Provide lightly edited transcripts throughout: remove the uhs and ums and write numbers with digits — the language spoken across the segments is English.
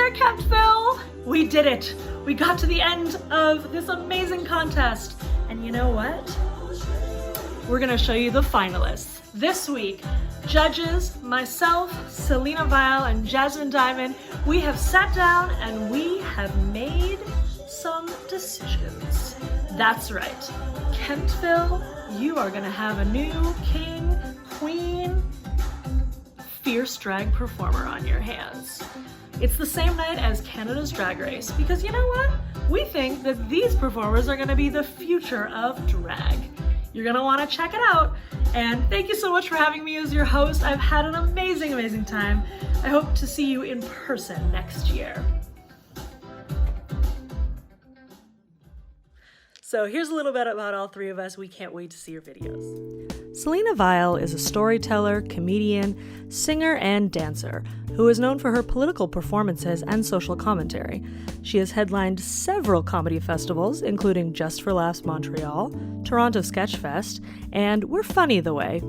here, Kemptville! We did it! We got to the end of this amazing contest. And you know what? We're gonna show you the finalists. This week, judges, myself, Selena Vile, and Jasmine Diamond, we have sat down and we have made some decisions. That's right. Kemptville, you are gonna have a new king, queen, fierce drag performer on your hands. It's the same night as Canada's Drag Race because you know what? We think that these performers are gonna be the future of drag. You're gonna wanna check it out. And thank you so much for having me as your host. I've had an amazing, amazing time. I hope to see you in person next year. So here's a little bit about all three of us. We can't wait to see your videos. Selena Vile is a storyteller, comedian, singer, and dancer who is known for her political performances and social commentary. She has headlined several comedy festivals, including Just for Laughs Montreal, Toronto Sketch Fest, and We're Funny the Way.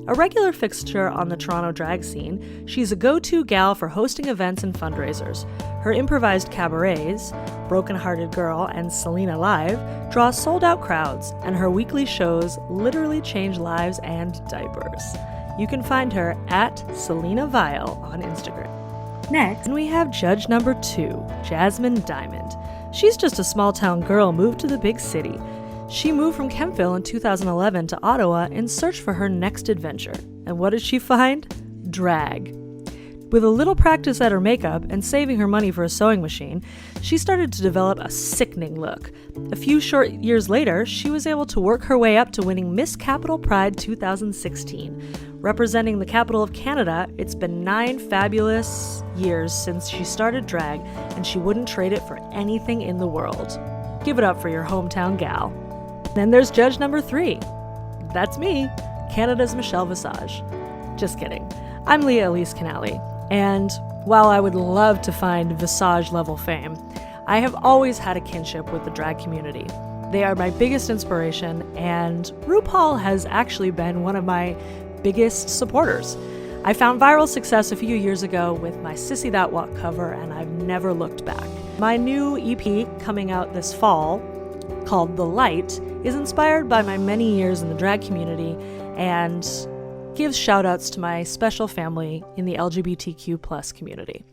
A regular fixture on the Toronto drag scene, she's a go-to gal for hosting events and fundraisers. Her improvised cabarets, Broken Hearted Girl and Selena Live, draw sold-out crowds, and her weekly shows literally change lives and diapers. You can find her at Selena Vile on Instagram. Next, we have judge number 2, Jasmine Diamond. She's just a small-town girl moved to the big city. She moved from Kemptville in 2011 to Ottawa in search for her next adventure. And what did she find? Drag. With a little practice at her makeup and saving her money for a sewing machine, she started to develop a sickening look. A few short years later, she was able to work her way up to winning Miss Capital Pride 2016. Representing the capital of Canada, it's been 9 fabulous years since she started drag, and she wouldn't trade it for anything in the world. Give it up for your hometown gal. Then there's judge number 3. That's me, Canada's Michelle Visage. Just kidding. I'm Leah Elise Canali, and while I would love to find Visage-level fame, I have always had a kinship with the drag community. They are my biggest inspiration, and RuPaul has actually been one of my biggest supporters. I found viral success a few years ago with my Sissy That Walk cover, and I've never looked back. My new EP coming out this fall, called The Light, is inspired by my many years in the drag community and gives shout-outs to my special family in the LGBTQ+ community.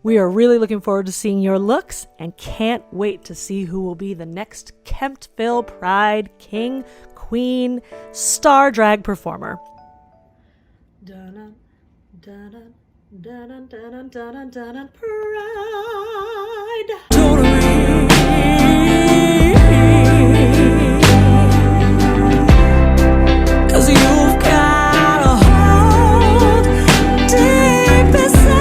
We are really looking forward to seeing your looks and can't wait to see who will be the next Kemptville Pride King, Queen, Star drag performer. Dun-dun, dun-dun, dun-dun, dun-dun, dun-dun, dun-dun, Pride. Cause you've got a hold deep inside.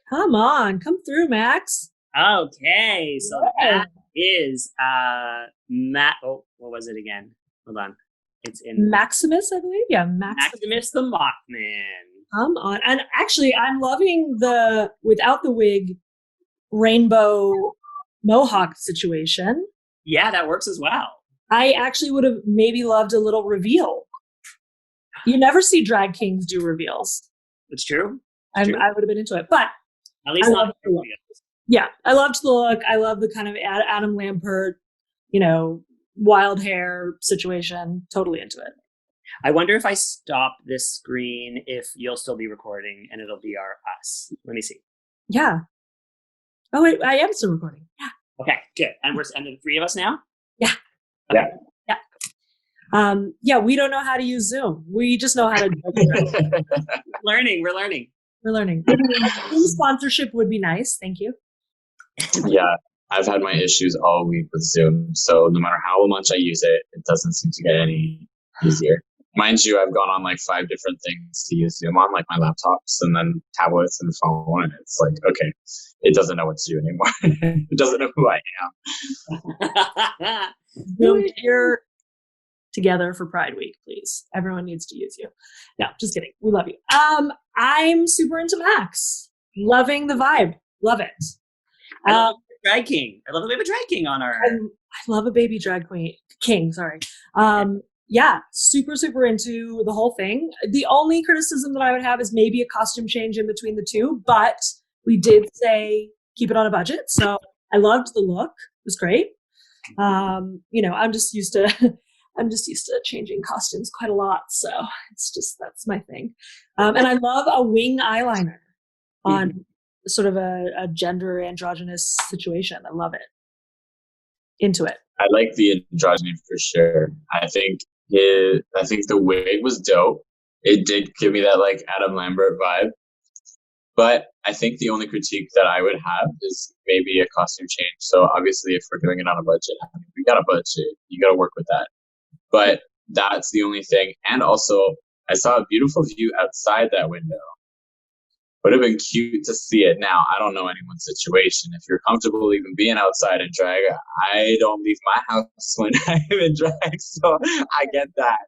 Come on, come through, Max. Okay, so that is Matt. Oh, what was it again? Hold on. It's in Maximus, I believe. Yeah, Maximus the Mothman. Come on. And actually, I'm loving the without the wig rainbow mohawk situation. Yeah, that works as well. I actually would have maybe loved a little reveal. You never see drag kings do reveals. It's true. I would have been into it, but at least not the look. Yeah, I loved the look. I love the kind of Adam Lambert, wild hair situation. Totally into it. I wonder if I stop this screen, if you'll still be recording and it'll be us. Let me see. Yeah. Oh wait, I am still recording. Yeah. Okay, good. And the three of us now? Yeah. Okay. Yeah. We don't know how to use Zoom. We just know how to. We're learning. Sponsorship would be nice. Thank you. Yeah, I've had my issues all week with Zoom. So no matter how much I use it, it doesn't seem to get any easier. Mind you, I've gone on like 5 different things to use Zoom on, like my laptops and then tablets and phone. And it's like, okay, it doesn't know what to do anymore. It doesn't know who I am. Zoom here together for Pride Week, please. Everyone needs to use you. No, just kidding. We love you. I'm super into Max. Loving the vibe. Love it. I love a drag king. I love that we have a drag king on our. I love a baby drag king. Sorry. Yeah, super, super into the whole thing. The only criticism that I would have is maybe a costume change in between the two, but we did say keep it on a budget. So I loved the look. It was great. I'm just used to changing costumes quite a lot. So that's my thing. And I love a wing eyeliner on sort of a gender androgynous situation. I love it. Into it. I like the androgyny for sure. I think the wig was dope. It did give me that like Adam Lambert vibe. But I think the only critique that I would have is maybe a costume change. So obviously if we're doing it on a budget, we got a budget. You got to work with that. But that's the only thing. And also I saw a beautiful view outside that window. Would have been cute to see it. Now, I don't know anyone's situation. If you're comfortable even being outside in drag, I don't leave my house when I'm in drag, so I get that.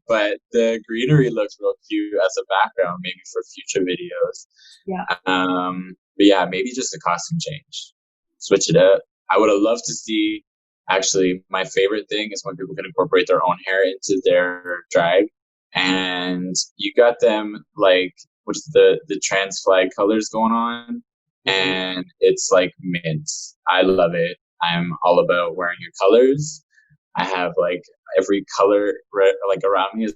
But the greenery looks real cute as a background, maybe for future videos. Yeah. But yeah, maybe just a costume change. Switch it up. I would have loved to see, actually, my favorite thing is when people can incorporate their own hair into their drag. And you got them like, what's the trans flag colors going on, and it's like mint. I love it. I'm all about wearing your colors. I have like every color like around me is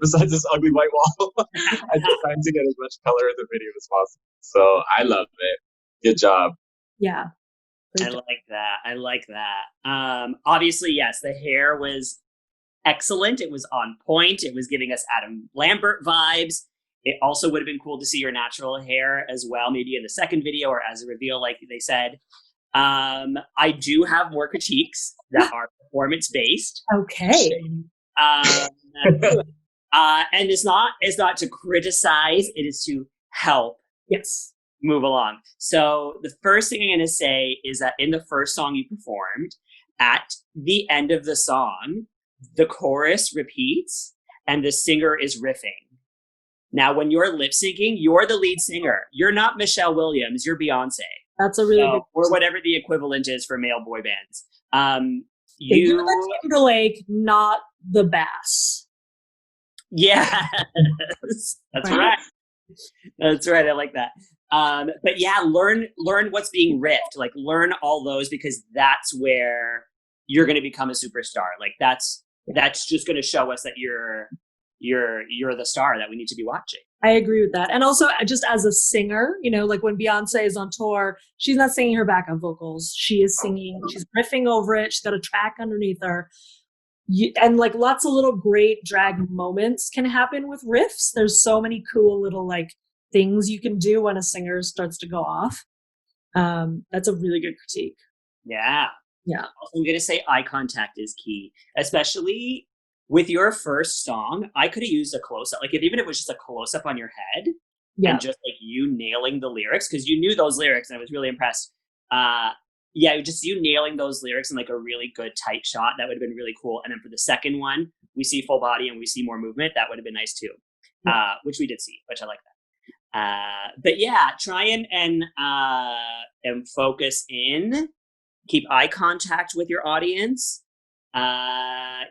besides this ugly white wall. I'm trying to get as much color in the video as possible. So I love it. Good job. Yeah. I like that. Obviously, yes, the hair was excellent. It was on point. It was giving us Adam Lambert vibes. It also would have been cool to see your natural hair as well, maybe in the second video or as a reveal, like they said. I do have more critiques that are performance-based. Okay. And it's not to criticize, it is to help move along. So the first thing I'm going to say is that in the first song you performed, at the end of the song, the chorus repeats and the singer is riffing. Now, when you're lip syncing, you're the lead singer. You're not Michelle Williams. You're Beyonce. That's a really good or whatever the equivalent is for male boy bands. You're the Timberlake, not the bass. Yes, that's right. That's right. I like that. But yeah, learn what's being ripped. Like learn all those, because that's where you're going to become a superstar. Like that's just going to show us that you're the star that we need to be watching. I agree with that. And also just as a singer, like when Beyonce is on tour, she's not singing her backup vocals. She is singing, she's riffing over it. She's got a track underneath her. And like lots of little great drag moments can happen with riffs. There's so many cool little like things you can do when a singer starts to go off. That's a really good critique. Yeah. Yeah. Also, I'm going to say eye contact is key, especially with your first song. I could have used a close-up, like even if it was just a close-up on your head and just like you nailing the lyrics, because you knew those lyrics and I was really impressed. Just you nailing those lyrics in like a really good tight shot, that would have been really cool. And then for the second one, we see full body and we see more movement. That would have been nice too, which we did see, which I like that. But yeah, try and focus in. Keep eye contact with your audience. And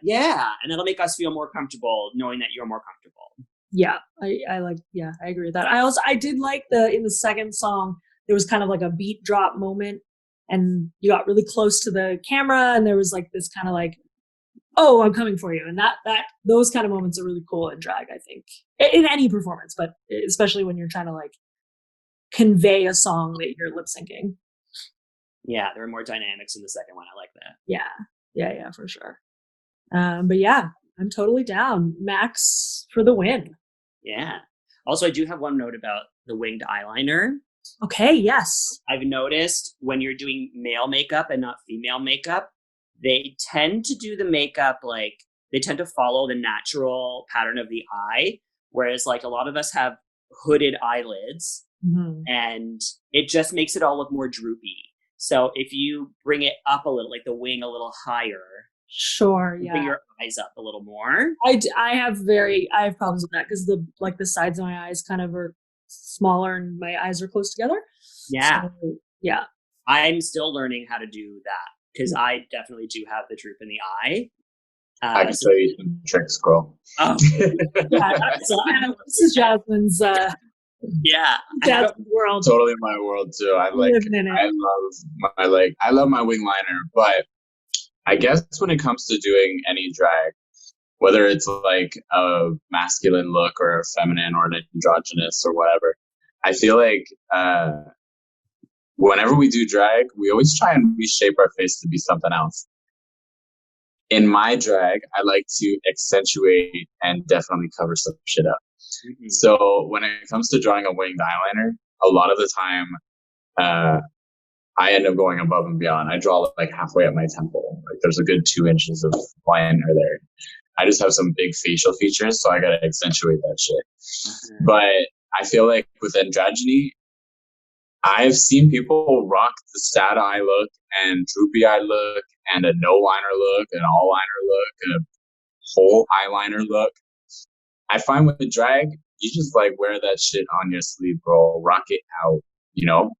that'll make us feel more comfortable knowing that you're more comfortable. Yeah, I agree with that. I did like in the second song, there was kind of like a beat drop moment and you got really close to the camera and there was like this kind of like, oh, I'm coming for you. And those kind of moments are really cool in drag, I think, in any performance, but especially when you're trying to like convey a song that you're lip syncing. Yeah, there are more dynamics in the second one. I like that. Yeah, for sure. But yeah, I'm totally down. Max for the win. Yeah. Also, I do have one note about the winged eyeliner. Okay, yes. I've noticed when you're doing male makeup and not female makeup, they tend to do the makeup they tend to follow the natural pattern of the eye, whereas like a lot of us have hooded eyelids and it just makes it all look more droopy. So if you bring it up a little, like the wing a little higher, sure, bring your eyes up a little more. I have problems with that because the sides of my eyes kind of are smaller and my eyes are close together. Yeah. So, yeah. I'm still learning how to do that because I definitely do have the droop in the eye. I can show you some tricks, girl. Oh. This is Jasmine's. Jasmine's world. Totally my world too. I love my wing liner, but I guess when it comes to doing any drag, whether it's like a masculine look or a feminine or an androgynous or whatever, I feel like whenever we do drag, we always try and reshape our face to be something else. In my drag, I like to accentuate and definitely cover some shit up. Mm-hmm. So when it comes to drawing a winged eyeliner, a lot of the time, I end up going above and beyond. I draw like halfway up my temple. Like there's a good 2 inches of liner there. I just have some big facial features, so I gotta accentuate that shit. Mm-hmm. But I feel like with androgyny, I've seen people rock the sad eye look and droopy eye look and a no liner look, an all liner look, and a whole eyeliner look. I find with the drag, you just like wear that shit on your sleeve, bro. Rock it out, you know?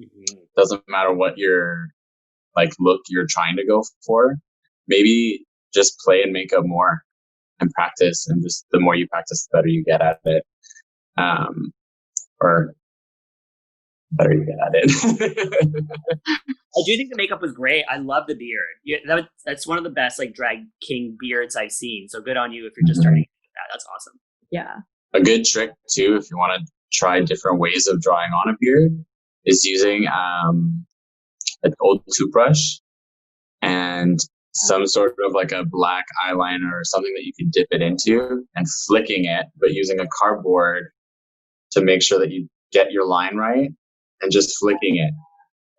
Mm-hmm. Doesn't matter what your like look you're trying to go for. Maybe just play and make up more and practice, and just the more you practice, the better you get at it. Or better you get at it. I do think the makeup was great. I love the beard. That's one of the best like drag king beards I've seen. So good on you if you're just starting that. That's awesome. Yeah. A good trick too, if you want to try different ways of drawing on a beard, is using an old toothbrush and some sort of like a black eyeliner or something that you can dip it into and flicking it, but using a cardboard to make sure that you get your line right and just flicking it.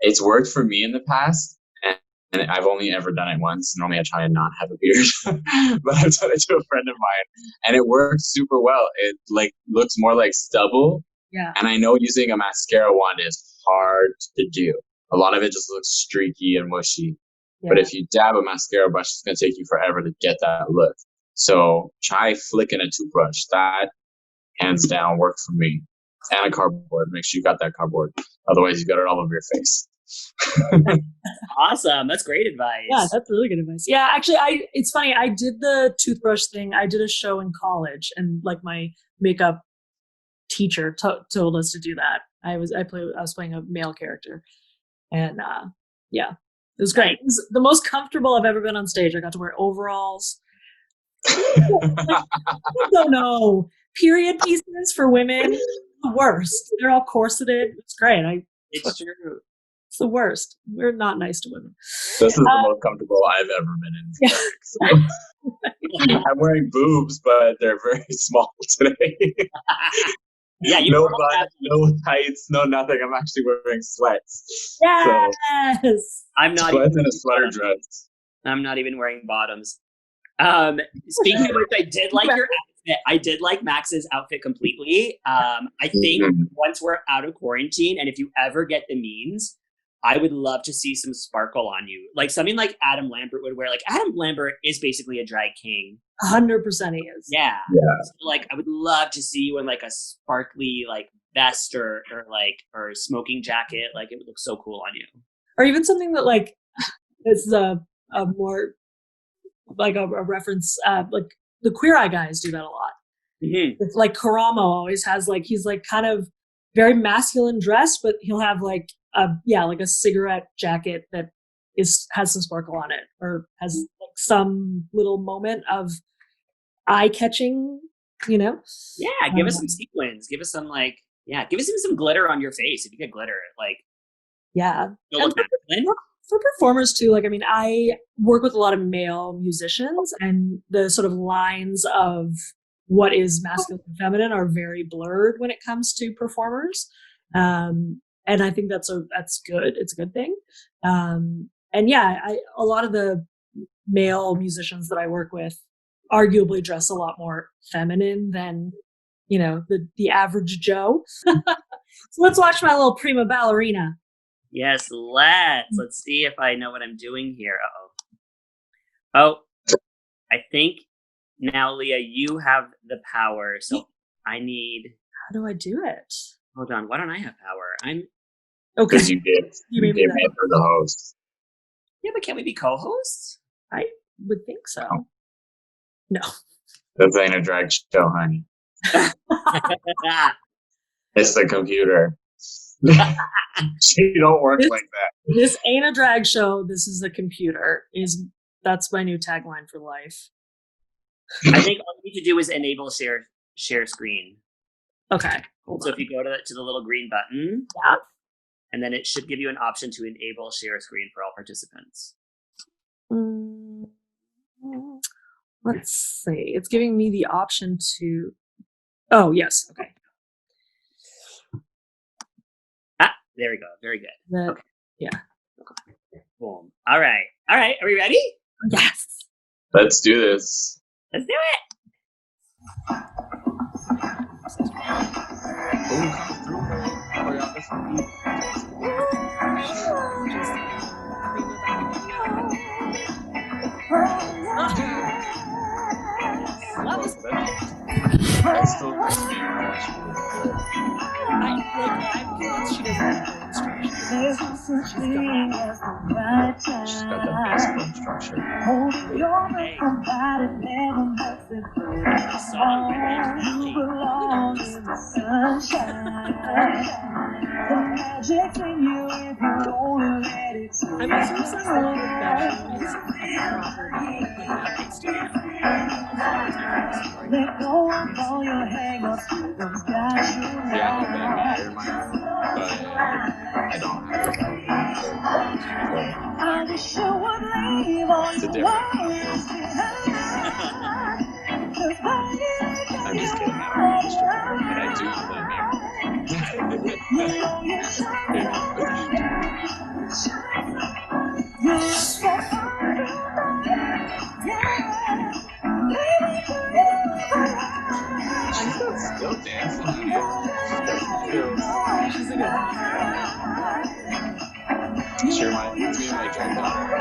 It's worked for me in the past, and I've only ever done it once. Normally I try to not have a beard, but I've done it to a friend of mine and it works super well. It like looks more like stubble. Yeah. And I know using a mascara wand is hard to do. A lot of it just looks streaky and mushy. Yeah. But if you dab a mascara brush, it's going to take you forever to get that look. So try flicking a toothbrush. That, hands down, worked for me. And a cardboard. Make sure you got that cardboard. Otherwise, you got it all over your face. Awesome. That's great advice. Yeah, that's really good advice. Yeah, actually, it's funny. I did the toothbrush thing. I did a show in college, and like my makeup teacher told us to do that. I was playing a male character, and yeah, it was great. It was the most comfortable I've ever been on stage. I got to wear overalls. I don't know. Period pieces for women, the worst. They're all corseted. It's great. It's true. It's the worst. We're not nice to women. This is the most comfortable I've ever been in. So. I'm wearing boobs, but they're very small today. Yeah, you no almost bun, have- no tights, no nothing. I'm actually wearing sweats. Yes. I'm not Sweats even and a sweater dress. I'm not even wearing bottoms. Speaking of which, I did like your outfit. I did like Max's outfit completely. I think once we're out of quarantine, and if you ever get the means, I would love to see some sparkle on you, like something like Adam Lambert would wear. Like Adam Lambert is basically a drag king. 100% he is. Yeah. Yeah. So, like I would love to see you in like a sparkly like vest or smoking jacket. Like it would look so cool on you. Or even something that like is a more like a reference, like the Queer Eye guys do that a lot. Mm-hmm. It's like Karamo always has like, he's like kind of very masculine dressed, but he'll have like like a cigarette jacket that has some sparkle on it, or has like some little moment of eye catching, you know? Yeah, give us some sequins. Give us some give us even some glitter on your face. If you get glitter, like you'll look masculine. For performers too, like I mean, I work with a lot of male musicians, and the sort of lines of what is masculine and feminine are very blurred when it comes to performers. And I think that's good. It's a good thing. And yeah, a lot of the male musicians that I work with arguably dress a lot more feminine than, you know, the average Joe. So let's watch my little prima ballerina. Yes, let's see if I know what I'm doing here. Oh, I think now, Leah, you have the power. So I need. How do I do it? Hold on. Why don't I have power? I'm okay. Because you gave me for the host. Yeah, but can't we be co-hosts? I would think so. No. This ain't a drag show, honey. It's the computer. She don't work like that. This ain't a drag show. This is a computer. That's my new tagline for life. I think all you need to do is enable share screen. Okay. So if you go to the little green button, yeah, and then it should give you an option to enable share screen for all participants. Let's see. It's giving me the option to. Oh yes. Okay. There we go. Very good. Okay. Yeah. Okay. Boom. All right. Are we ready? Yes. Let's do this. Let's do it. I'm convinced she doesn't have the instructions. She's got the best film structure. I'm also obsessed that she is Yeah, I don't have it. It's a different I'm just kidding. I don't have but I do play She's still dancing. She's a good She reminds me of my drag daughter.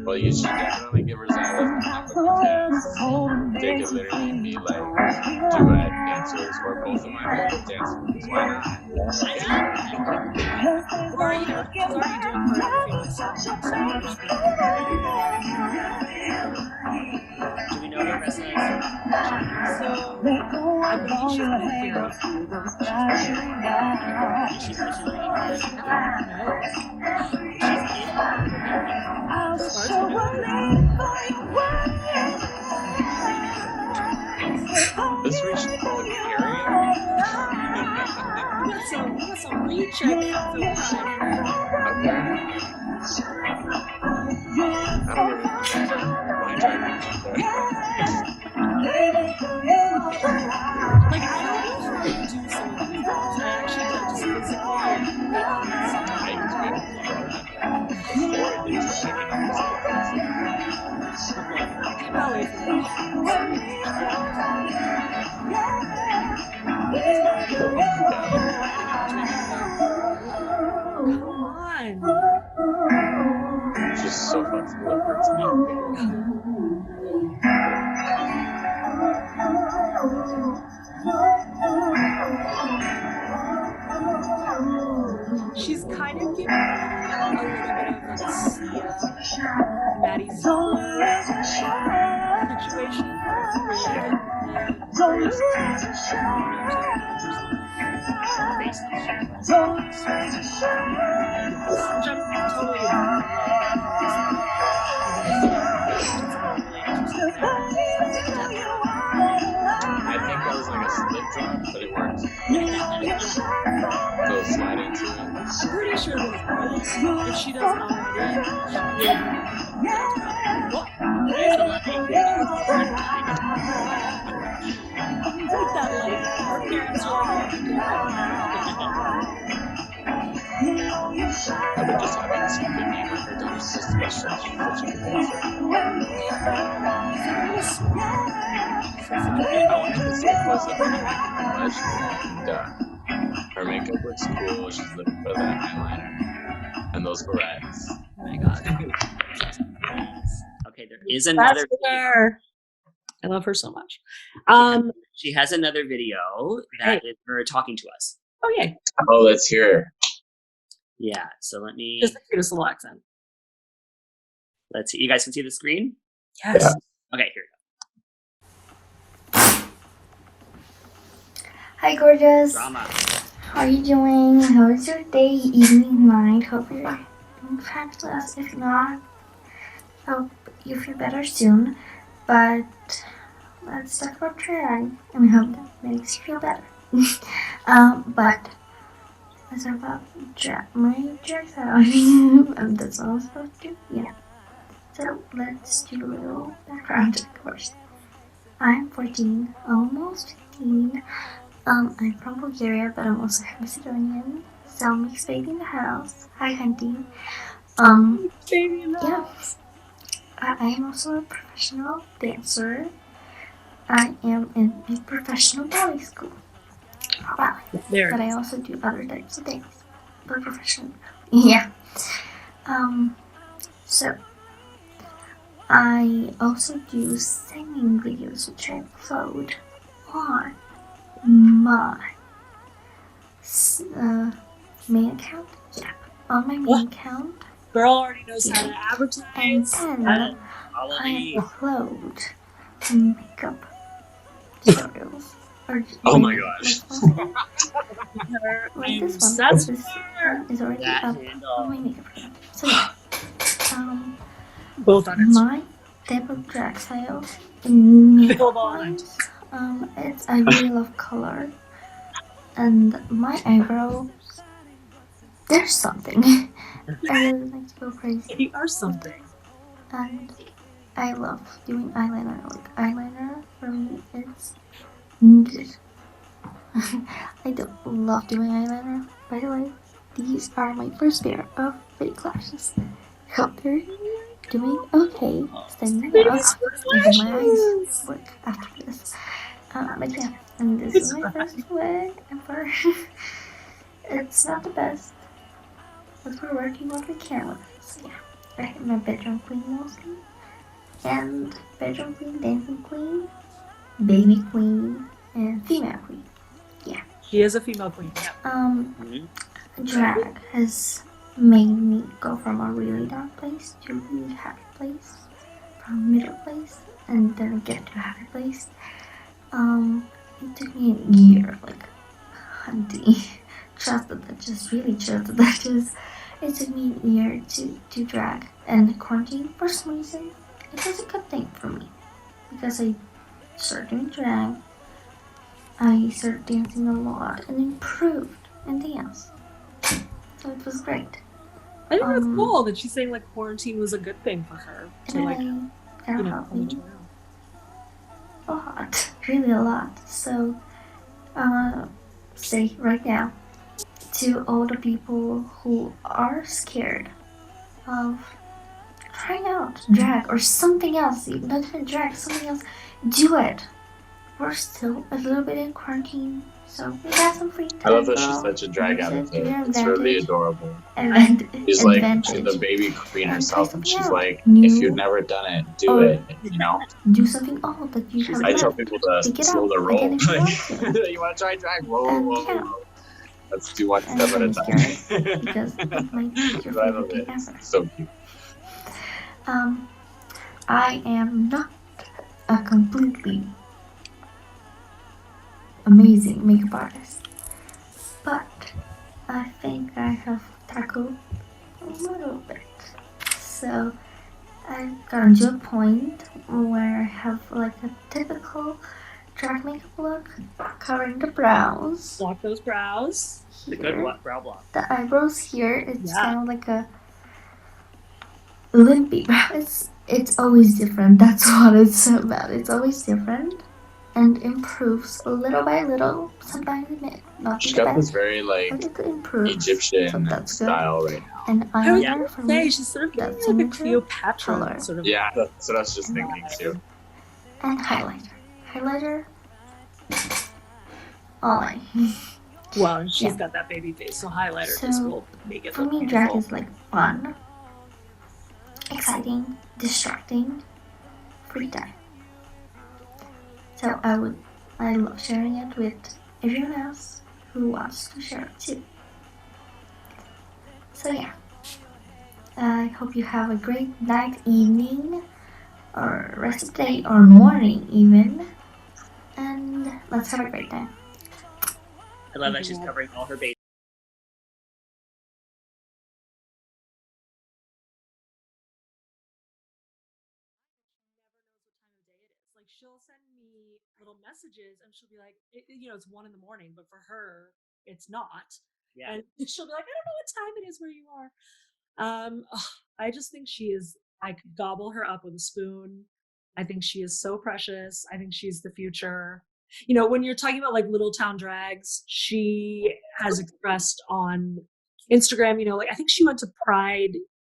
Well, you should definitely give her Zyla because they could literally be like duet dancers or both of my favorite dancers. Why not? Do we know the rest of this? I believe she's been here. This reached public hearing. We got some reach at Kemptville Pride. Okay. I don't even mind drag reaching there. Like, I don't know how you do some of these moves. I actually don't just physically. I used to be able to do that before I did drag, and it was so easy. Keep ballet from me. Come on. She's so flexible, it hurts me. She's kind of giving me a little bit of like Sia, Maddie's situation. Which I'm totally I think that was like a slip drop, but it worked. Go slide into it. I'm pretty sure that if she doesn't already, she will. With that, like, our parents are like, I've been just having something named with her daughter's sister. She's such a good dancer. I wanted to see a close up of her blush, and her makeup looks cool. She's looking for that eyeliner and those barrettes. oh my god. Okay, there is another video. I love her so much. She has another video that is her talking to us. Oh yay. Oh, let's hear her. Yeah, so let me. Just the cutest little accent. Let's see. You guys can see the screen? Yes. Yeah. Okay, here we Hi, gorgeous. go. Drama. How are you doing? How is your day, evening, night? Hope you're doing fabulous. If not, hope you feel better soon. But let's talk about drag, and we hope that makes you feel better. But let's talk about my drag style. That's all I'm supposed to do. Yeah. So let's do a little background check first. I'm 14, almost 15. I'm from Bulgaria, but I'm also Macedonian. So mixed baby in the house. Hi, hunting. Yeah. I am also a professional dancer. I am in a professional ballet school. Ballet. There. But I also do other types of things. But professional. Yeah. So I also do singing videos, which I upload on my main account. Yeah, on my main account. Girl already knows how to And advertise. then I upload makeup tutorials. Oh my gosh. Like this one. That's This one is already That up handle. on my makeup account. So yeah. both on it. My type of drag style in makeup Hold on. wise, I really love color, and my eyebrows, there's something. I really like to go crazy, You are something. and I love doing eyeliner. Like eyeliner for me, it's needed. I don't love doing eyeliner. By the way, these are my first pair of fake lashes. Hope they're doing okay. Standing up. And my eyes work after this. But yeah, and this is my first wig ever. It's not the best, but we're working what we can with it. So yeah, I have my bedroom queen mostly, and bedroom queen, dancing queen, baby queen, and female queen. She is a female queen. Yeah. Drag has made me go from a really dark place to a really happy place, from middle place, and then get to a happy place. It took me a year, like, hunting. Trust the Duchess, really trust the Duchess. It took me a year to drag, and quarantine, for some reason, it was a good thing for me, because I started doing drag, I started dancing a lot, and improved in dance. So it was great. I think that's cool that she's saying like quarantine was a good thing for her to like, And I you know, helped come me into her own. a lot, really a lot. So say right now to all the people who are scared of trying out drag or something else, not even drag, something else, do it. We're still a little bit in quarantine, so we got some free time. I love that she's such a drag Use it to advocate. your It's really advantage. adorable. Advantage. She's like, she's the baby queen And try herself, and something she's out. like, New, if you've never done it, do or it. You know, do something old that you have I tell left. people to Pick it slow up the roll. again if you Like, want to. you want to try drag? Whoa, And whoa, yeah. whoa. Let's do one And step at a I'm time. scared because it might be your But I love favorite day it. It's ever. so cute. I am not a completely amazing makeup artist, but I think I have tackled a little bit. So I've gotten to a point where I have like a typical drag makeup look, covering the brows. Block those brows. The good brow block. The eyebrows here, it's Yeah. kind of like a limpy brow. It's always different. That's what it's about. It's always different and improves little by little. Sometimes it may not be She's the got this best, very like but it improves. Egyptian So that's style good. right now. And I was eyeliner gonna for say me, she's sort of that giving like a signature Cleopatra color. sort of. Yeah, that's what I was just thinking too. And highlighter. Highlighter. All I. Well, and she's Yeah. got that baby face, so highlighter So, just will make it For look me, drag beautiful. is like fun, exciting, distracting, free time. So I love sharing it with everyone else who wants to share it too. So yeah, I hope you have a great night, evening, or rest of the day, or morning even, and let's have a great time. I love that she's covering all her bases. Like she'll send me little messages and she'll be like, you know, it's 1 a.m, but for her, it's not. Yeah. And she'll be like, I don't know what time it is where you are. I just think she is, I could gobble her up with a spoon. I think she is so precious. I think she's the future. You know, when you're talking about like little town drags, she has expressed on Instagram, you know, like I think she went to Pride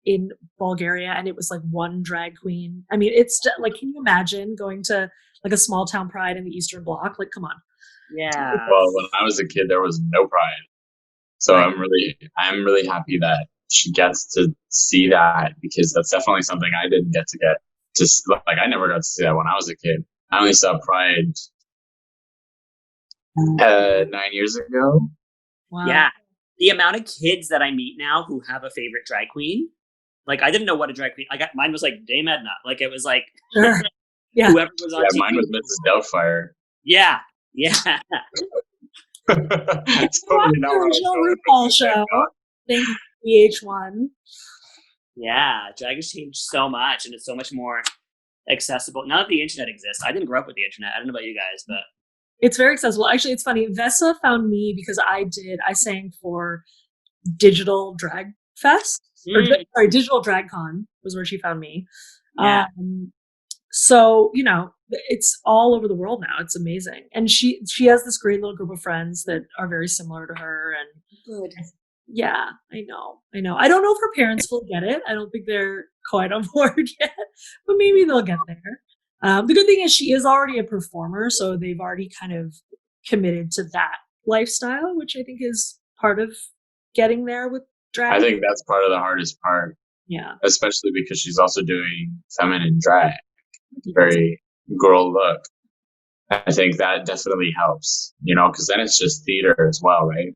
in Bulgaria and it was like one drag queen. I mean, it's like, can you imagine going to like a small town Pride in the Eastern Bloc? Like, come on. Yeah. Well, when I was a kid, there was no pride, so Right. I'm really happy that she gets to see that, because that's definitely something I didn't get to get. Just like I never got to see that when I was a kid. I only saw Pride 9 years ago. Wow. Yeah. The amount of kids that I meet now who have a favorite drag queen, like I didn't know what a drag queen. Mine was like Dame Edna. Like it was like Sure. Yeah. whoever was on Yeah, TV. mine was Mrs. Doubtfire. Yeah. Yeah. Totally not The what I was original going RuPaul with. show. Thank you, VH1. Yeah. Drag has changed so much and it's so much more accessible. Now that the internet exists. I didn't grow up with the internet. I don't know about you guys, but It's very accessible. Actually, it's funny. Vessa found me because I sang for Digital Drag Fest. Or, sorry, Digital Drag Con was where she found me. Yeah. So, you know, it's all over the world now. It's amazing. And she has this great little group of friends that are very similar to her. And good. Yeah, I know. I don't know if her parents will get it. I don't think they're quite on board yet, but maybe they'll get there. The good thing is she is already a performer, so they've already kind of committed to that lifestyle, which I think is part of getting there with drag. I think that's part of the hardest part. Yeah. Especially because she's also doing feminine drag, very girl look. I think that definitely helps, you know, because then it's just theater as well, right?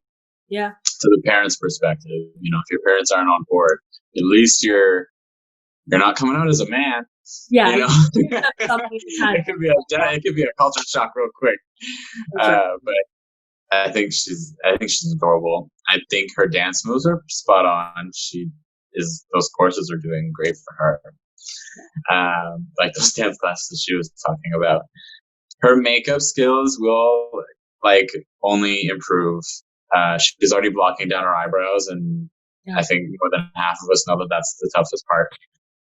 Yeah. To the parents' perspective, you know, if your parents aren't on board, at least you're not coming out as a man. Yeah. You know? It could be a culture shock real quick. But I think she's adorable. I think her dance moves are spot on. Those courses are doing great for her. Like those dance classes she was talking about. Her makeup skills will like only improve she's already blocking down her eyebrows, and I think more than half of us know that that's the toughest part.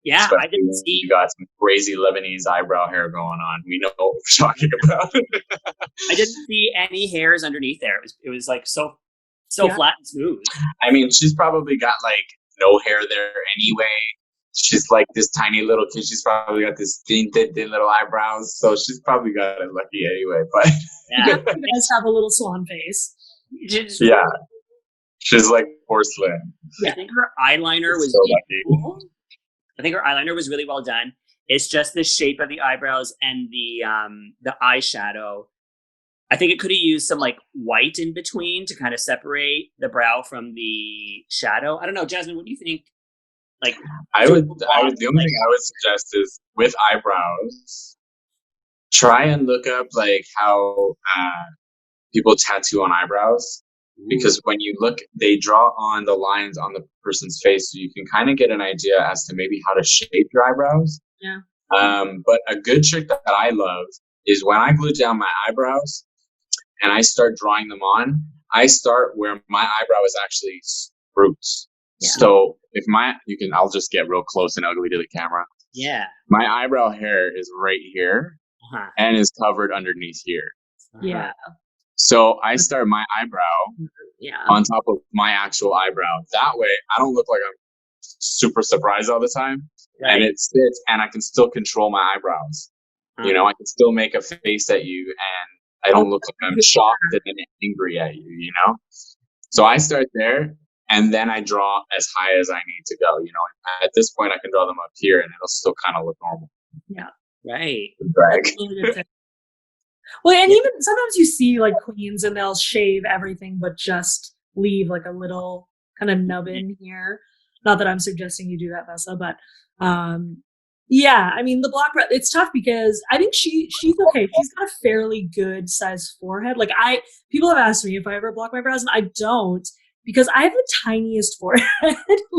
Yeah, Especially I didn't when see. you got some crazy Lebanese eyebrow hair going on. We know what we're talking about. I didn't see any hairs underneath there. It was like so flat and smooth. I mean, she's probably got like no hair there anyway. She's like this tiny little kid. She's probably got this thin little eyebrows. So she's probably got it lucky anyway. But Yeah, You guys have a little swan face. yeah, she's like porcelain. I think her eyeliner was So cool. I think her eyeliner was really well done. It's just the shape of the eyebrows and the eyeshadow. I think it could have used some like white in between to kind of separate the brow from the shadow. I don't know, Jasmine, what do you think? Like, the only thing I would suggest is with eyebrows, try and look up like how people tattoo on eyebrows. Because when you look, they draw on the lines on the person's face, so you can kind of get an idea as to maybe how to shape your eyebrows. Yeah. But a good trick that I love is when I glue down my eyebrows and I start drawing them on, I start where my eyebrow is actually roots. Yeah. So if I'll just get real close and ugly to the camera. Yeah. My eyebrow hair is right here and is covered underneath here. Yeah. So I start my eyebrow on top of my actual eyebrow. That way, I don't look like I'm super surprised all the time. Right. And it sits, and I can still control my eyebrows. You know, I can still make a face at you, and I don't look like I'm shocked and angry at you, you know? So I start there, and then I draw as high as I need to go. You know, at this point, I can draw them up here, and it'll still kind of look normal. Yeah. Right. Drag. Well, and even sometimes you see like queens and they'll shave everything but just leave like a little kind of nubbin here. Not that I'm suggesting you do that, Vessa, but yeah, I mean the block brow, it's tough because I think she's okay. She's got a fairly good sized forehead. Like people have asked me if I ever block my brows, and I don't because I have the tiniest forehead.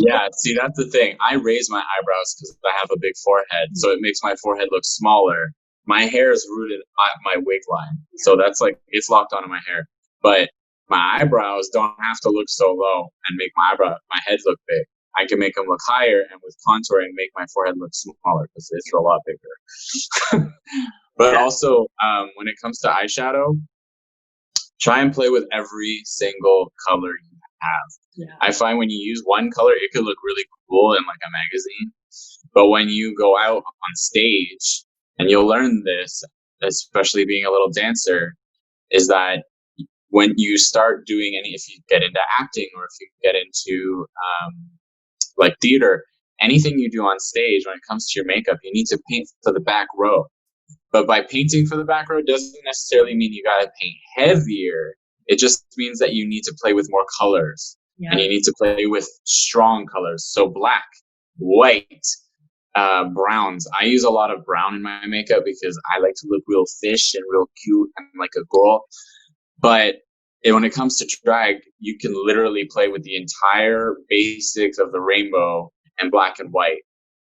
Yeah, see, that's the thing. I raise my eyebrows because I have a big forehead, so it makes my forehead look smaller. My hair is rooted at my wig line. So that's like, it's locked onto my hair. But my eyebrows don't have to look so low and make my head look big. I can make them look higher and with contouring make my forehead look smaller because it's a lot bigger. But also, when it comes to eyeshadow, try and play with every single color you have. Yeah. I find when you use one color, it could look really cool in like a magazine. But when you go out on stage, and you'll learn this, especially being a little dancer, is that when you start doing if you get into acting or if you get into like theater, anything you do on stage, when it comes to your makeup, you need to paint for the back row. But by painting for the back row doesn't necessarily mean you gotta paint heavier. It just means that you need to play with more colors. Yeah. And you need to play with strong colors. So black, white, browns. I use a lot of brown in my makeup because I like to look real fish and real cute and like a girl. But when it comes to drag, you can literally play with the entire basics of the rainbow and black and white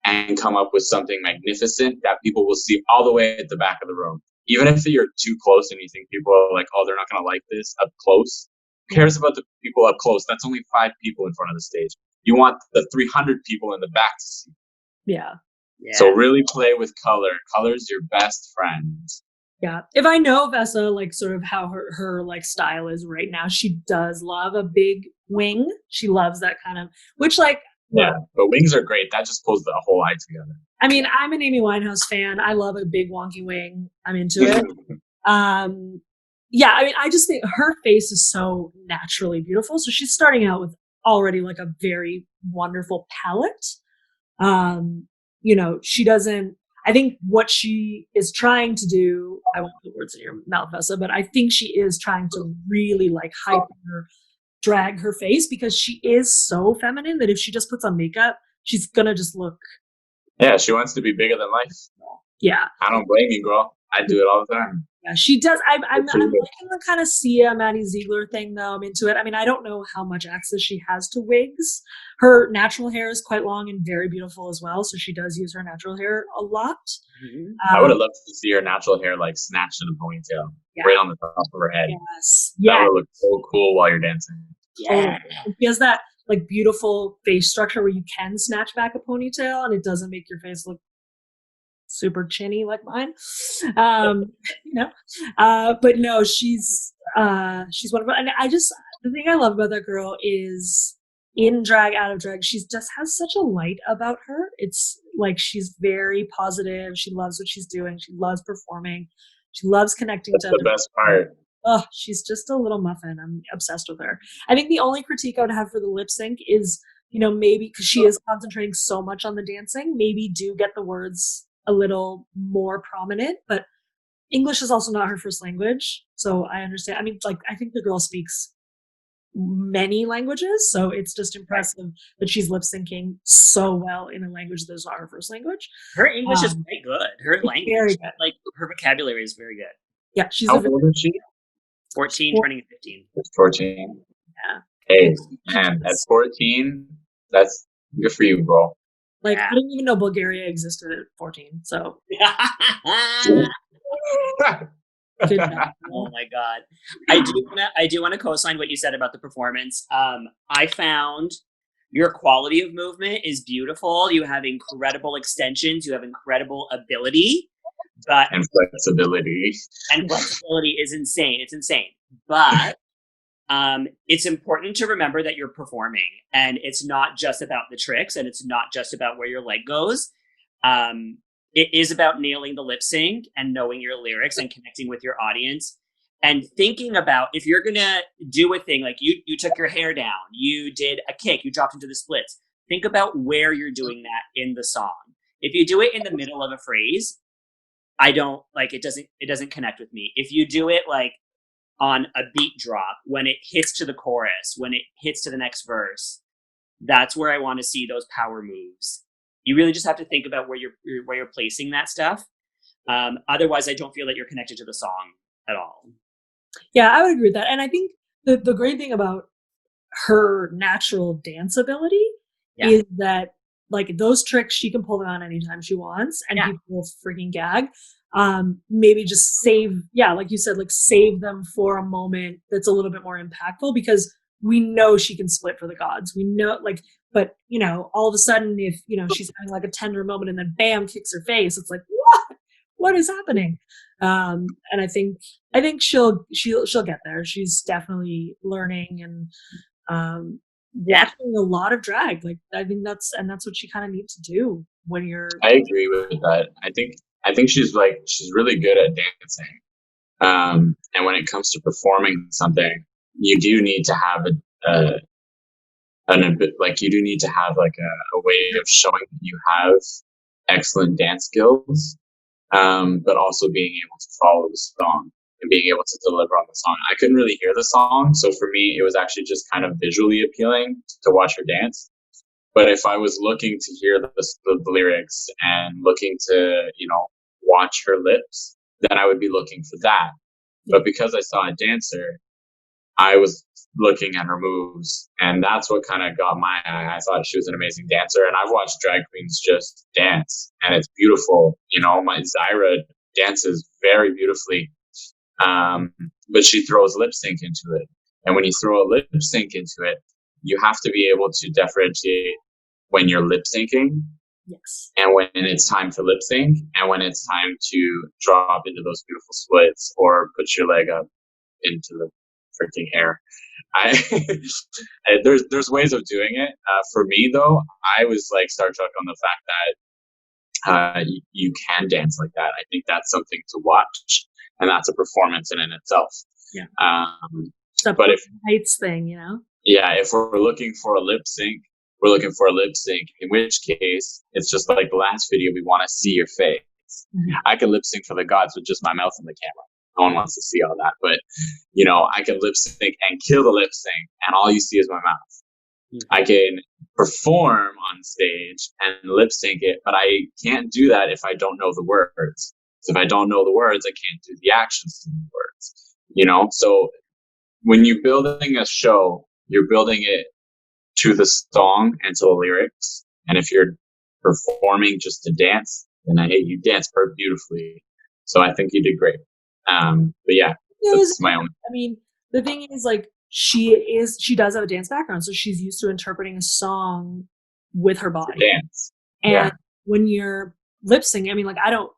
and come up with something magnificent that people will see all the way at the back of the room. Even if you're too close and you think people are like, oh, they're not going to like this up close. Who cares about the people up close? That's only 5 people in front of the stage. You want the 300 people in the back to see. Yeah. So really play with color. Color's your best friend. Yeah. If I know Vessa, like sort of how her like style is right now, she does love a big wing. She loves that kind of, which like. Yeah, but wings are great. That just pulls the whole eye together. I mean, I'm an Amy Winehouse fan. I love a big wonky wing. I'm into it. Yeah, I mean, I just think her face is so naturally beautiful. So she's starting out with already like a very wonderful palette. You know, she doesn't, I think what she is trying to do, I won't put words in your mouth, Vessa, but I think she is trying to really like drag her face because she is so feminine that if she just puts on makeup, she's gonna just look. Yeah, she wants to be bigger than life. Yeah. I don't blame you, girl. I do it all the time. Yeah, she does. I'm It's really good. liking the kind of Sia Maddie Ziegler thing, though. I'm into it. I mean, I don't know how much access she has to wigs. Her natural hair is quite long and very beautiful as well, so she does use her natural hair a lot. Mhm. I would have loved to see her natural hair like snatched in a ponytail, Yeah. right on the top of her head. Yes, That yeah. would look so cool while you're dancing. Yeah. And she has that like beautiful face structure where you can snatch back a ponytail and it doesn't make your face look super chinny like mine. You know, but no, she's wonderful. And the thing I love about that girl is in drag, out of drag, she just has such a light about her. It's like she's very positive. She loves what she's doing. She loves performing. She loves connecting That's to the other best part. Oh, she's just a little muffin. I'm obsessed with her. I think the only critique I would have for the lip sync is, maybe because she is concentrating so much on the dancing, maybe do get the words a little more prominent. But English is also not her first language. So I understand. I mean, like, I think the girl speaks many languages. So it's just impressive that she's lip syncing so well in a language that is not her first language. Her English is quite good. Her language, very good. like her vocabulary is very good. Yeah, she's How old is she? 14, turning 15. It's 14. Yeah. Hey, man, at 14, that's good for you, bro. Like, Yeah. I didn't even know Bulgaria existed at 14. So good job. Oh my god, I do want to co-sign what you said about the performance. I found your quality of movement is beautiful. You have incredible extensions. You have incredible ability, but and flexibility. And flexibility is insane. It's insane, but it's important to remember that you're performing, and it's not just about the tricks, and it's not just about where your leg goes. It is about nailing the lip sync and knowing your lyrics and connecting with your audience and thinking about if you're gonna do a thing like you took your hair down, you did a kick, you dropped into the splits. Think about where you're doing that in the song. If you do it in the middle of a phrase, I don't like it. Doesn't connect with me. If you do it like on a beat drop, when it hits to the chorus, when it hits to the next verse, that's where I want to see those power moves. You really just have to think about where you're placing that stuff. Otherwise, I don't feel that you're connected to the song at all. Yeah, I would agree with that. And I think the great thing about her natural dance ability is that like those tricks, she can pull them on anytime she wants and people will freaking gag. Maybe just save, like you said, like save them for a moment that's a little bit more impactful because we know she can split for the gods. We know but all of a sudden if, she's having like a tender moment and then bam, kicks her face, it's like, what is happening? And I think she'll get there. She's definitely learning and watching a lot of drag. Like I think that's what she kind of needs to do when you're. I agree with that. I think she's really good at dancing. And when it comes to performing something, you do need to have you do need to have like a way of showing that you have excellent dance skills, but also being able to follow the song and being able to deliver on the song. I couldn't really hear the song, so for me, it was actually just kind of visually appealing to watch her dance. But if I was looking to hear the lyrics and looking to, watch her lips, then I would be looking for that. But because I saw a dancer, I was looking at her moves, and that's what kind of got my eye. I thought she was an amazing dancer, and I've watched drag queens just dance, and it's beautiful. My Zyra dances very beautifully, but she throws lip sync into it. And when you throw a lip sync into it, you have to be able to differentiate when you're lip syncing, and when it's time to lip sync, and when it's time to drop into those beautiful splits or put your leg up into the freaking hair. There's ways of doing it. For me though, I was like star struck on the fact that you can dance like that. I think that's something to watch, and that's a performance in itself. But if heights thing, if we're looking for a lip sync, we're looking for a lip sync, in which case it's just like the last video, we want to see your face. I can lip sync for the gods with just my mouth in the camera. No one wants to see all that, but I can lip sync and kill the lip sync, and all you see is my mouth. I can perform on stage and lip sync it, but I can't do that if I don't know the words. So if I don't know the words, I can't do the actions to the words, you know? So when you're building a show, you're building it to the song and to the lyrics. And if you're performing just to dance, then you dance beautifully. So I think you did great. But yeah, that's my own. I mean, the thing is, like, she does have a dance background, so she's used to interpreting a song with her body. Dance. And when you're lip syncing, I mean, like, I don't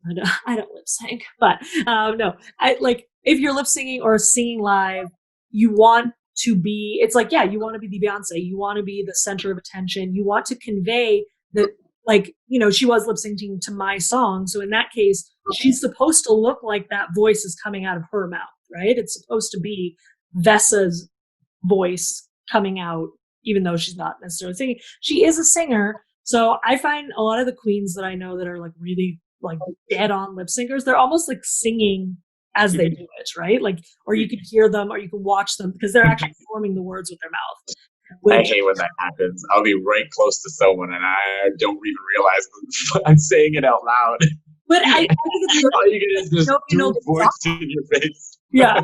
lip sync, but no, I like, if you're lip syncing or singing live, you want to be, it's like, yeah, you want to be the Beyonce, you want to be the center of attention, you want to convey that, like, you know, she was lip syncing to my song, so in that case, she's supposed to look like that voice is coming out of her mouth, right? It's supposed to be Vessa's voice coming out, even though she's not necessarily singing. She is a singer, so I find a lot of the queens that I know that are like really like dead on lip syncers, they're almost like singing as they do it, right? Like, or you could hear them or you can watch them because they're actually forming the words with their mouth. I hate when that happens. I'll be right close to someone and I don't even realize I'm saying it out loud. But I think it's all you get is just two voice in your face. Yeah.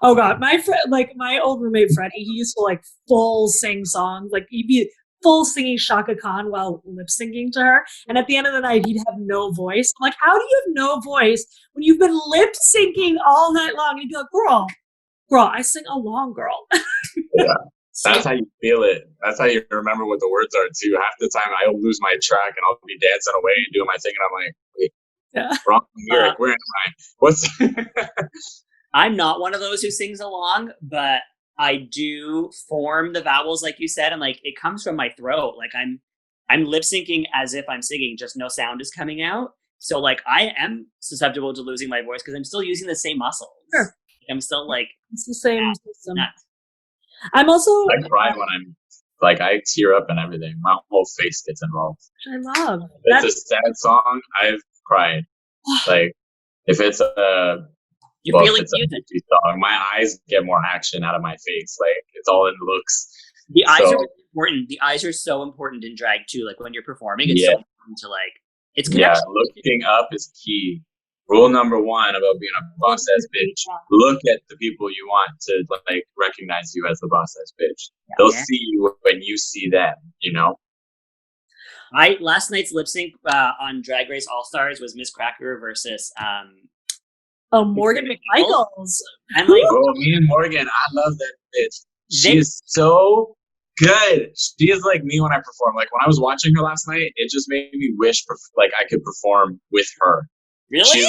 Oh God, my friend, like my old roommate Freddie, he used to like full sing songs. Like he'd be full singing Shaka Khan while lip syncing to her. And at the end of the night, he'd have no voice. I'm like, how do you have no voice when you've been lip syncing all night long? And he'd be like, girl, I sing along, girl. Yeah. That's how you feel it. That's how you remember what the words are too. Half the time I'll lose my track and I'll be dancing away and doing my thing and I'm like, wait, wrong lyric, where am I? What's I'm not one of those who sings along, but I do form the vowels like you said, and like it comes from my throat. Like I'm lip syncing as if I'm singing, just no sound is coming out. So like I am susceptible to losing my voice because I'm still using the same muscles. Sure. I'm still like, it's the same system. I'm also I cry when I'm like I tear up and everything. My whole face gets involved. Which I love. If it's a sad song, I've cried. Like if it's a music song, my eyes get more action out of my face. Like it's all in the looks. The eyes are really important. The eyes are so important in drag too. Like when you're performing, it's so important to like it's connection. Yeah, looking up is key. Rule number one about being a boss ass bitch: look at the people you want to like recognize you as the boss ass bitch. Yeah, they'll see you when you see them. You know. Last night's lip sync on Drag Race All Stars was Miss Cracker versus Morgan McMichaels. And like, me and Morgan, I love that bitch. She is so good. She is like me when I perform. Like when I was watching her last night, it just made me wish like I could perform with her. Really?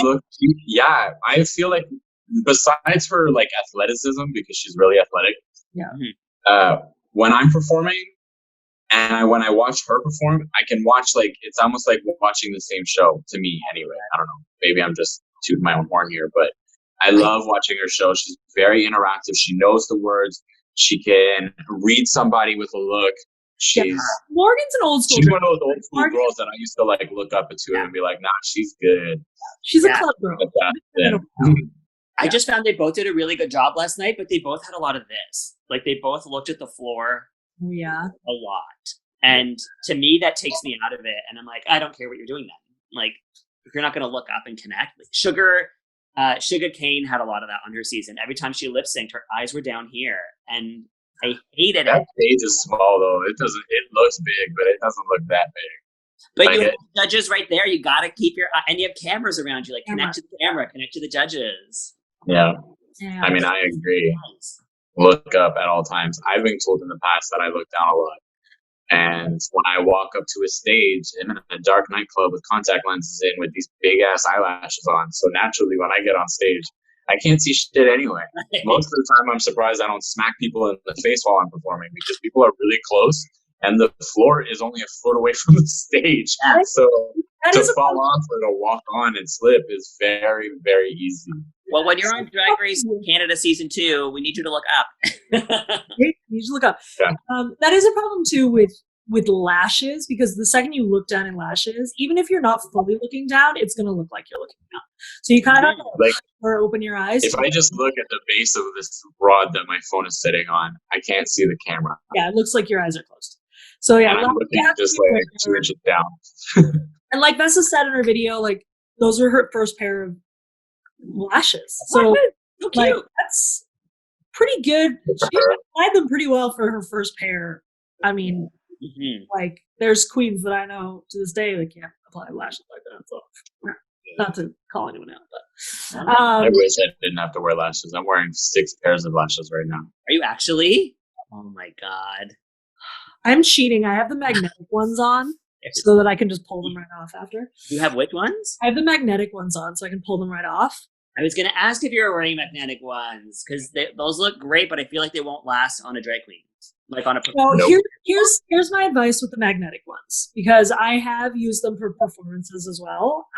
I feel like besides her like athleticism, because she's really athletic. Yeah. When I'm performing and when I watch her perform, I can watch like it's almost like watching the same show to me anyway. I don't know. Maybe I'm just tooting my own horn here, but I love watching her show. She's very interactive. She knows the words. She can read somebody with a look. Morgan's an old school. She's one of those old school girls that I used to like look up to and be like, nah, she's good. She's a club girl. I just found they both did a really good job last night, but they both had a lot of this. Like they both looked at the floor a lot. And to me, that takes me out of it. And I'm like, I don't care what you're doing then. Like, if you're not going to look up and connect. Like Sugar Cane had a lot of that on her season. Every time she lip synced, her eyes were down here. And I hated it. That stage is small though. It looks big, but it doesn't look that big. But you have judges right there. You got to keep your eye, and you have cameras around you. Like connect to the camera, connect to the judges. Yeah. I mean, I agree. Look up at all times. I've been told in the past that I look down a lot. And when I walk up to a stage in a dark nightclub with contact lenses in with these big ass eyelashes on, so naturally when I get on stage, I can't see shit anyway. Most of the time I'm surprised I don't smack people in the face while I'm performing because people are really close and the floor is only a foot away from the stage. So to fall off or to walk on and slip is very, very easy. Well, when you're on Drag Race Canada Season 2, we need you to look up. You need to look up. Yeah. That is a problem too with lashes, because the second you look down in lashes, even if you're not fully looking down, it's going to look like you're looking down. So you kind of have to like, or open your eyes. If I just look at the base of this rod that my phone is sitting on, I can't see the camera. Yeah, it looks like your eyes are closed. So yeah, and I'm looking just like 2 inches down. And like Vessa said in her video, like those were her first pair of lashes. So cute. like that's pretty good. She applied them pretty well for her first pair. I mean, like there's queens that I know to this day that can't apply lashes like that. So not to call anyone out, but I wish I didn't have to wear lashes. I'm wearing 6 pairs of lashes right now. Are you actually? Oh my god. I'm cheating. I have the magnetic ones on so that I can just pull them right off after. You have which ones? I have the magnetic ones on so I can pull them right off. I was going to ask if you were wearing magnetic ones because those look great, but I feel like they won't last on a drag queen. Like on a. Well, here's my advice with the magnetic ones because I have used them for performances as well.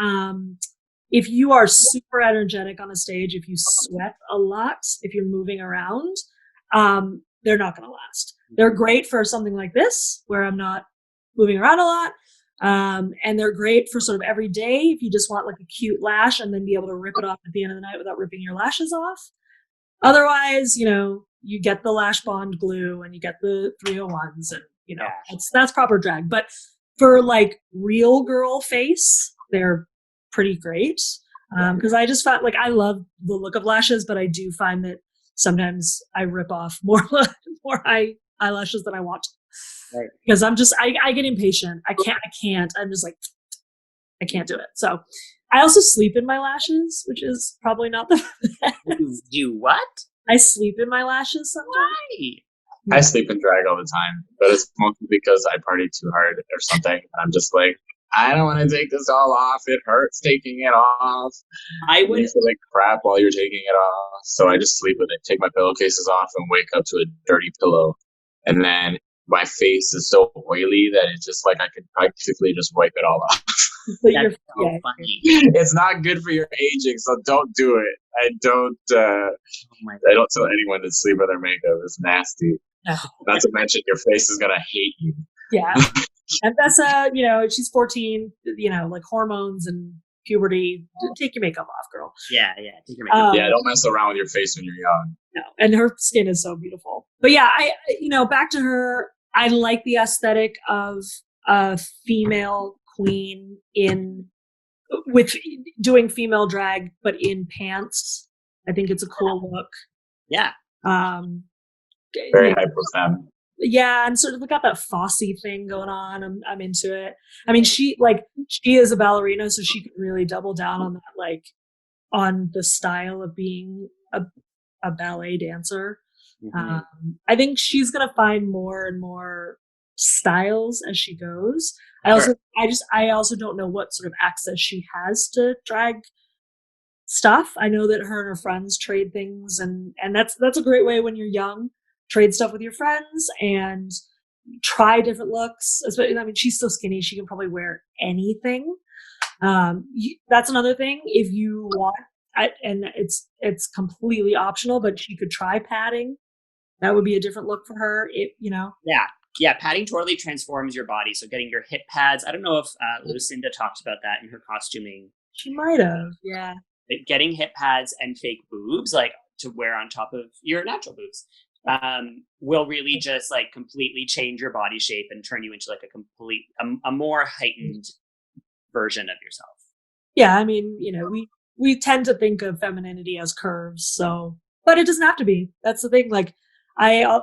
If you are super energetic on a stage, if you sweat a lot, if you're moving around, they're not going to last. They're great for something like this where I'm not moving around a lot. And they're great for sort of every day if you just want like a cute lash and then be able to rip it off at the end of the night without ripping your lashes off. Otherwise, you get the Lash Bond glue and you get the 301s and, that's proper drag. But for like real girl face, they're pretty great. Because I just found like I love the look of lashes, but I do find that sometimes I rip off more eyelashes than I want. Right. Because I'm just, I get impatient. I can't. I'm just like, I can't do it. So I also sleep in my lashes, which is probably not the best. You what? I sleep in my lashes sometimes. Why? I sleep in drag all the time, but it's mostly because I party too hard or something. And I'm just like, I don't want to take this all off. It hurts taking it off. You feel like crap while you're taking it off. So I just sleep with it, take my pillowcases off and wake up to a dirty pillow. And then my face is so oily that it's just like I could practically just wipe it all off. That's so funny. It's not good for your aging, so don't do it. I don't tell anyone to sleep with their makeup. It's nasty. No. Not to mention your face is gonna hate you. Yeah. And that's she's 14, like hormones and puberty. Take your makeup off, girl. Yeah, take your makeup off. Don't mess around with your face when you're young. No, and her skin is so beautiful. But yeah, back to her, I like the aesthetic of a female queen with doing female drag, but in pants. I think it's a cool look. Yeah. Very hyper femme. Yeah, and sort of got that Fosse thing going on. I'm into it. I mean, she is a ballerina, so she can really double down on that, like on the style of being a ballet dancer. Mm-hmm. I think she's gonna find more and more styles as she goes. I also don't know what sort of access she has to drag stuff. I know that her and her friends trade things, and that's a great way when you're young. Trade stuff with your friends and try different looks. I mean, she's so skinny; she can probably wear anything. That's another thing. If you want, and it's completely optional, but she could try padding. That would be a different look for her. Yeah. Padding totally transforms your body. So getting your hip pads. I don't know if Lucinda talked about that in her costuming. She might have. Yeah. Getting hip pads and fake boobs, like to wear on top of your natural boobs. Will really just like completely change your body shape and turn you into like a more heightened version of yourself. Yeah, I mean, we tend to think of femininity as curves, so, but it doesn't have to be. That's the thing. Like, I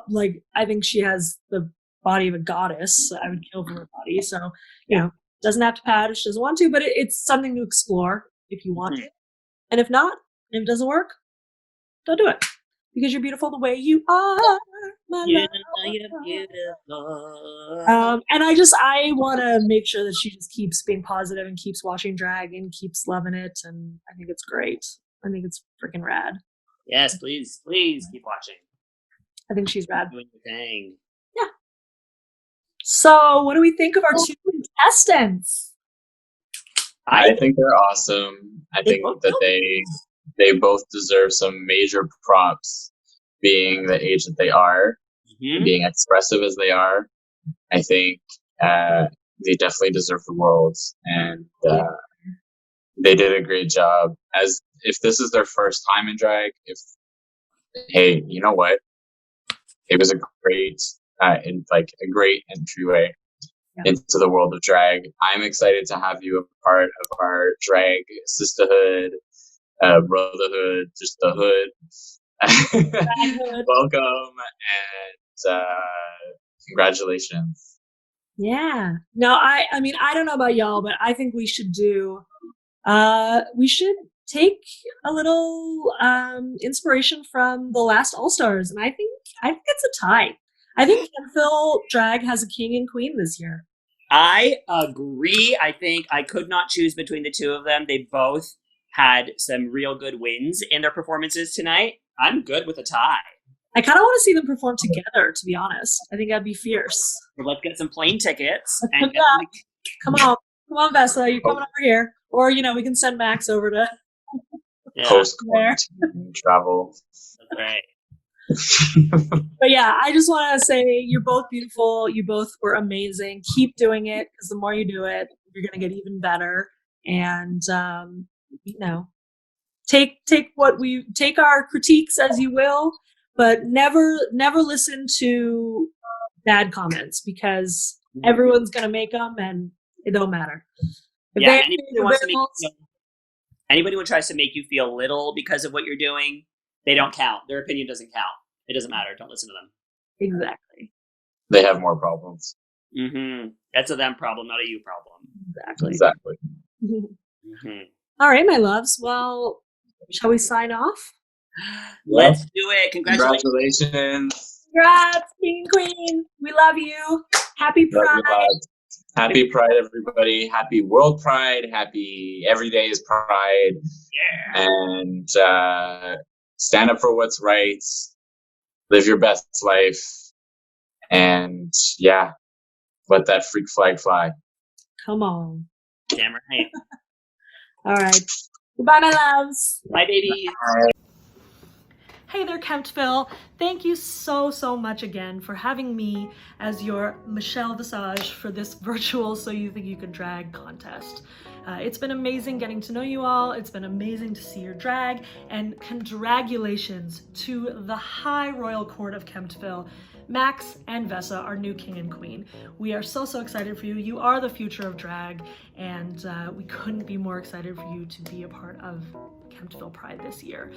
think she has the body of a goddess. I would kill for her body. So, doesn't have to pad if she doesn't want to, but it's something to explore if you want to. And if not, if it doesn't work, don't do it. Because you're beautiful the way you are, my love. You're beautiful. And I want to make sure that she just keeps being positive and keeps watching drag and keeps loving it. And I think it's great. I think it's freaking rad. Yes, please keep watching. I think she's rad. Doing the thing. Yeah. So, what do we think of our two contestants? I think they're awesome. I think that they both deserve some major props, being the age that they are, being expressive as they are. I think they definitely deserve the world, and they did a great job. As if this is their first time in drag, hey, you know what? It was a great, a great entryway. into the world of drag. I'm excited to have you a part of our drag sisterhood, brotherhood, just the hood. Welcome and congratulations. Yeah. No, I mean, I don't know about y'all, but I think we should we should take a little inspiration from the last All-Stars. And I think it's a tie. I think Kemptville Drag has a king and queen this year. I agree. I think I could not choose between the two of them. They both had some real good wins in their performances tonight. I'm good with a tie. I kind of want to see them perform together, to be honest. I think that'd be fierce. Well, let's get some plane tickets. And come on, Vessa, you're coming over here. Or, we can send Max over to post-quarantine travel. That's right. But yeah, I just want to say you're both beautiful. You both were amazing. Keep doing it, because the more you do it, you're going to get even better. And, take our critiques as you will, but never listen to bad comments, because everyone's going to make them and it don't matter. Anybody who tries to make you feel little because of what you're doing, they don't count. Their opinion doesn't count. It doesn't matter. Don't listen to them. Exactly. They have more problems. Mm-hmm. That's a them problem, not a you problem. Exactly. Mm-hmm. All right, my loves. Well, shall we sign off? Let's do it. Congratulations. Congrats, King and Queen. We love you. Happy Pride. Happy Pride, everybody. Happy World Pride. Happy Every Day is Pride. Yeah. And stand up for what's right. Live your best life. And yeah, let that freak flag fly. Come on. Damn right. All right. Goodbye, my loves. Bye, babies. Hey there, Kemptville. Thank you so much again for having me as your Michelle Visage for this virtual So You Think You Can Drag contest. It's been amazing getting to know you all. It's been amazing to see your drag, and congratulations to the High Royal Court of Kemptville, Max and Vessa, our new king and queen. We are so excited for you. You are the future of drag, and we couldn't be more excited for you to be a part of Kemptville Pride this year.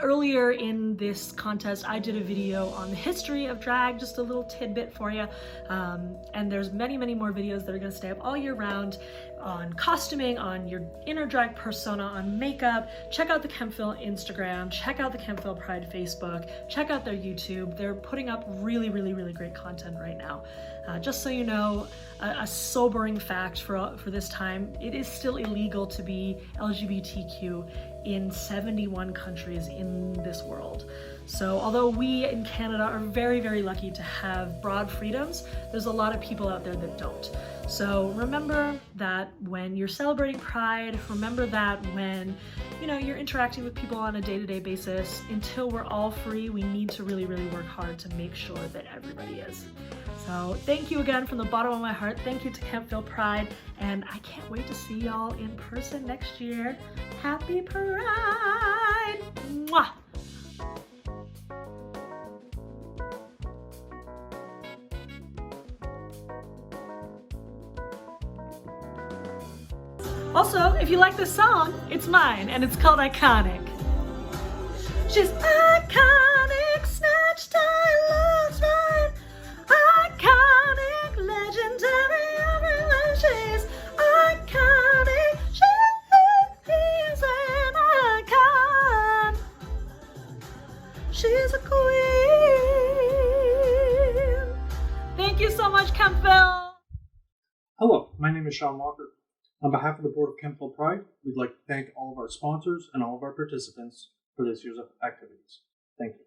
Earlier in this contest, I did a video on the history of drag, just a little tidbit for you. And there's many more videos that are going to stay up all year round on costuming, on your inner drag persona, on makeup. Check out the Kemptville Instagram, check out the Kemptville Pride Facebook, check out their YouTube. They're putting up really great content right now. Just so you know, a sobering fact for this time, it is still illegal to be LGBTQ in 71 countries in this world. So although we in Canada are very lucky to have broad freedoms, there's a lot of people out there that don't. So remember that when you're celebrating Pride, remember that when you're interacting with people on a day-to-day basis. Until we're all free, we need to really work hard to make sure that everybody is. So thank you again from the bottom of my heart. Thank you to Kemptville Pride, and I can't wait to see y'all in person next year. Happy Pride! Mwah! Also, if you like this song, it's mine, and it's called Iconic. She's iconic, snatched, I lost right. Iconic, legendary, everywhere she's iconic. She's an icon. She's a queen. Thank you so much, Kemptville. Hello, my name is Sean Walker. On behalf of the Board of Kemptville Pride, we'd like to thank all of our sponsors and all of our participants for this year's activities. Thank you.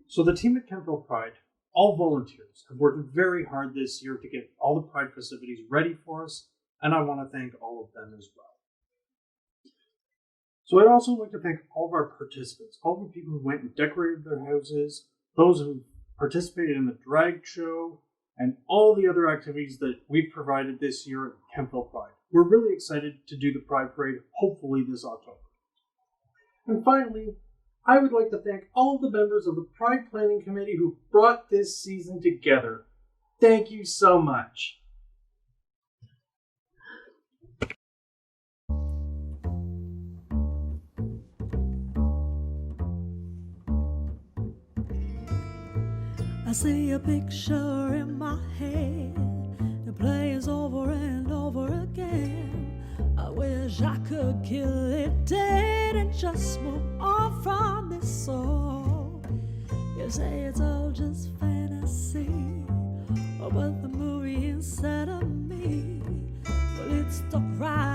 So the team at Kemptville Pride, all volunteers, have worked very hard this year to get all the Pride festivities ready for us, and I want to thank all of them as well. So I'd also like to thank all of our participants, all the people who went and decorated their houses, those who participated in the drag show, and all the other activities that we've provided this year at Kemptville Pride. We're really excited to do the Pride Parade, hopefully this October. And finally, I would like to thank all the members of the Pride Planning Committee who brought this season together Thank you so much. I see a picture in my head. It plays over and over again. I wish I could kill it dead and just move on from this soul. You say it's all just fantasy, but the movie inside of me, well, it's stuck right